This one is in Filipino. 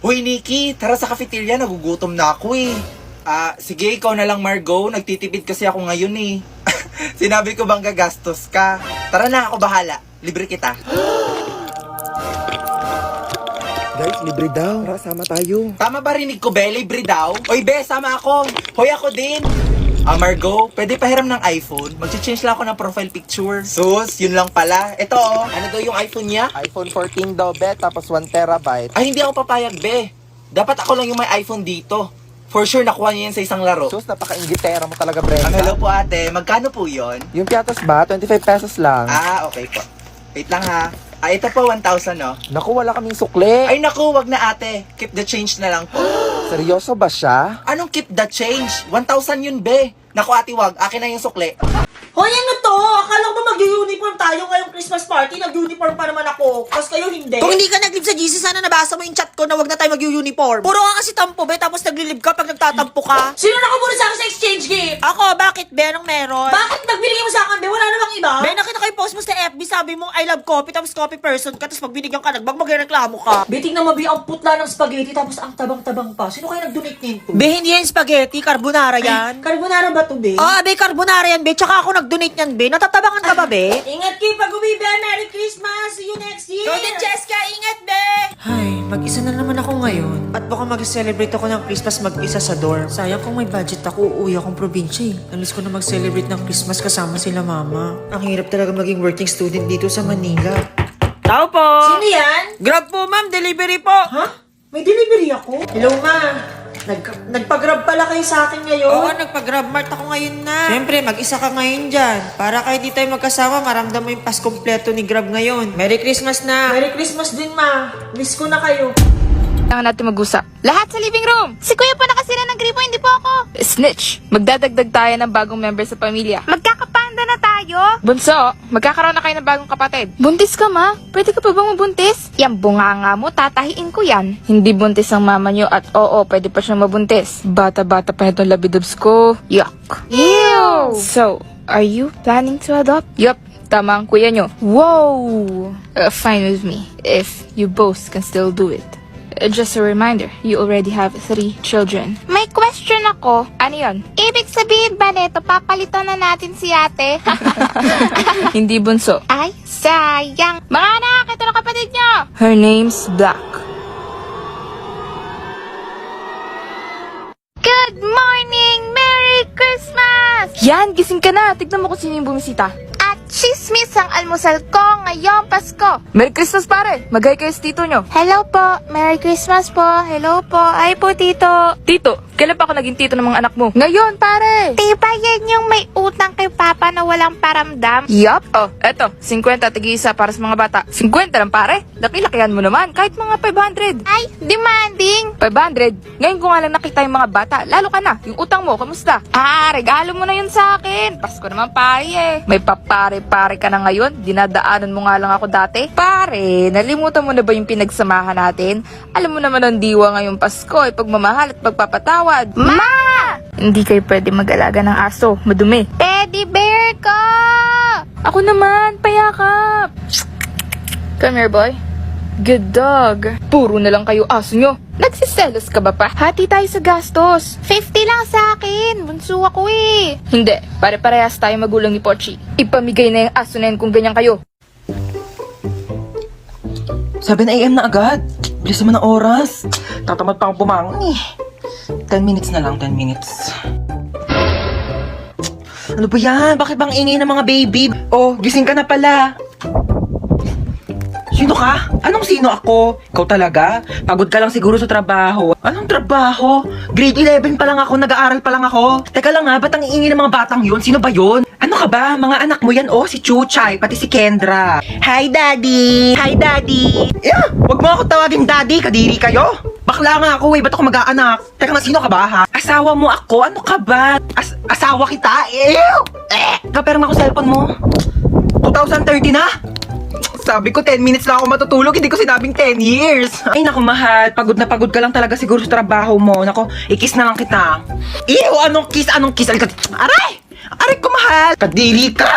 Hoy, Nikki, tara sa cafeteria. Nagugutom na ako eh. Sige, ikaw na lang, Margo. Nagtitipid kasi ako ngayon eh. Sinabi ko bang gagastos ka? Tara na, ako bahala. Libre kita. Guys, libre daw. Tara, sama tayo. Tama ba rinig ko, Be? Libre daw? Oy, Be, sama ako. Hoy, ako din. Margo, pwede pahiram ng iPhone? Mag-change lang ako ng profile picture. Sus, yun lang pala. Ito oh. Ano daw yung iPhone niya? iPhone 14 daw, be, tapos 1 terabyte. Ay, hindi ako papayag, Be. Dapat ako lang yung may iPhone dito. For sure, nakuha niya yan sa isang laro. Sus, napaka-ingitera mo talaga, Brenda. Hello po, ate. Magkano po yon? Yung piatos ba? 25 pesos lang. Okay po. Wait lang ha. Ito po, 1,000 no? Naku, wala kaming sukle. Ay, naku, wag na ate. Keep the change na lang po. Seryoso ba siya? Anong keep the change? 1,000 yun, Be. Naku, ate, wag. Akin na yung sukle. Hoy, ano to? Akala ko ba mag-uniform tayo ngayong Christmas party? Nag-uniform pa naman ako. Tapos kayo hindi. Kung hindi ka nag-live sa GC, sana nabasa mo yung chat ko na wag na tayo mag-uniform. Puro ka kasi tampo, be. Tapos nag-live ka pag nagtatampo ka. Sino nakabuli sa akin sa exchange gift? Ako, bakit, be? Anong meron? Bakit nagbigay mo sa akin, be? Wala namang iba? Be, nakita ko yung post mo sa FB. Sabi mo, I love coffee. Tapos coffee person ka. Tapos pag binigyan ka, nagbag-reklamo ka. Be, tingnan mo, be, ang putla ng spaghetti. Tapos ang tabang-tabang pa. Sino kaya nag-donate nito? Be, hindi yan spaghetti. Carbonara yan. Carbonara ba to, be? Be, carbonara yan, be. Tsaka ako nag-donate yan, be. Natatabangan ka ba, be? Ingat kayo pag-uwi, be. Merry Christmas. See you next year. Ikaw din, Jessica. Ingat, be. Ay, mag-isa na naman ako ngayon. At baka mag-celebrate ako ng Christmas mag-isa sa dorm. Sayang kung may budget ako, uuwi akong probinsya eh. Namiss ko na mag-celebrate ng Christmas kasama sila mama. Ang hirap talaga maging working student dito sa Manila. Tao po! Sino yan? Grab po, ma'am. Delivery po. Ha? May delivery ako? Hello, ma. Nagpag-grab pala kayo sa akin ngayon? Oo, nagpag-grab mart ako ngayon na. Siyempre, mag-isa ka ngayon dyan. Para kayo di tayo magkasama, maramdam mo yung pas kompleto ni Grab ngayon. Merry Christmas na. Merry Christmas din, ma. Miss ko na kayo. Kailangan natin mag-usap. Lahat sa living room! Si Kuya pa nakasira ng gripo, hindi po ako! Snitch! Magdadagdag tayo ng bagong member sa pamilya. Magkakapanda na tayo! Bunso, magkakaroon na kayo ng bagong kapatid. Buntis ka, ma? Pwede ka pa bang mabuntis? Yang bunganga mo, tatahiin ko yan. Hindi buntis ang mama nyo at oo, pwede pa siyang mabuntis. Bata-bata pa itong labidubs ko. Yuck! Ew! So, are you planning to adopt? Yup. Tama ang kuya nyo. Whoa! Fine with me. If you both can still do it. Just a reminder, you already have 3 children. May question ako. Ano yun? Ibig sabihin ba neto, papalitan na natin si ate? Hindi bunso. Ay, sayang. Mga anak, ito na kapatid nyo. Her name's Black. Good morning! Merry Christmas! Yan, gising ka na. Tignan mo kung sino yung bumisita. Chismis ang almusal ko ngayong Pasko. Merry Christmas, pare. Mag-hi kayo sa tito nyo. Hello po. Merry Christmas po. Hello po. Ay po, tito. Tito, kailan pa ako naging tito ng mga anak mo? Ngayon, pare. Diba yan yung may utang kay Papa na walang paramdam? Yup. Oh, eto. 50 tig-isa para sa mga bata. 50 lang, pare. Laki-lakihan mo naman. Kahit mga 500. Ay, demanding. 500? Ngayon ko nga lang nakita yung mga bata. Lalo ka na. Yung utang mo, kamusta? Regalo mo na yun sa akin. Pasko naman, pare eh. May papare-pare ka na ngayon. Dinadaanan mo nga lang ako dati. Pare, nalimutan mo na ba yung pinagsamahan natin? Alam mo naman ang diwa ngayong Pasko ay pagmamahal at pagpapatawad. Ma! Hindi kayo pwede mag-alaga ng aso. Madumi. Teddy bear ko! Ako naman, payakap. Come here, boy. Good dog. Puro na lang kayo aso nyo. Nagsiselos ka ba pa? Hati tayo sa gastos. 50 lang sa akin. Bunso ako eh. Hindi. Pare-parehas tayo magulang ni Pochi. Ipamigay na yung aso na yan kung ganyan kayo. 7 AM na agad. Bilis naman ng oras. Tatamad pa akong bumangon eh. 10 minutes na lang, 10 minutes. Ano ba yan? Bakit bang ingay ng mga baby? Oh, gising ka na pala. Sino ka? Anong sino ako? Ikaw talaga? Pagod ka lang siguro sa trabaho. Anong trabaho? Grade 11 pa lang ako, nag-aaral pa lang ako. Teka lang ha, ba't ang iingay ng mga batang yun? Sino ba yun? Ano ka ba? Mga anak mo yan, oh, si Chuchay, pati si Kendra. Hi, Daddy! Hi, Daddy! Wag mo ako tawagin Daddy, kadiri kayo. Bakla nga ako eh, ba't ako mag-aanak? Teka lang, sino ka ba ha? Asawa mo ako? Ano ka ba? Asawa kita? Ew! Kapera nga ako cellphone mo. 2030 na? Sabi ko 10 minutes lang ako matutulog, hindi ko sinabing 10 years. Ay naku mahal, pagod na pagod ka lang talaga siguro sa trabaho mo. Naku, i-kiss na lang kita. Ew, anong kiss? Anong kiss? Aray! Aray ko mahal! Kadiri ka!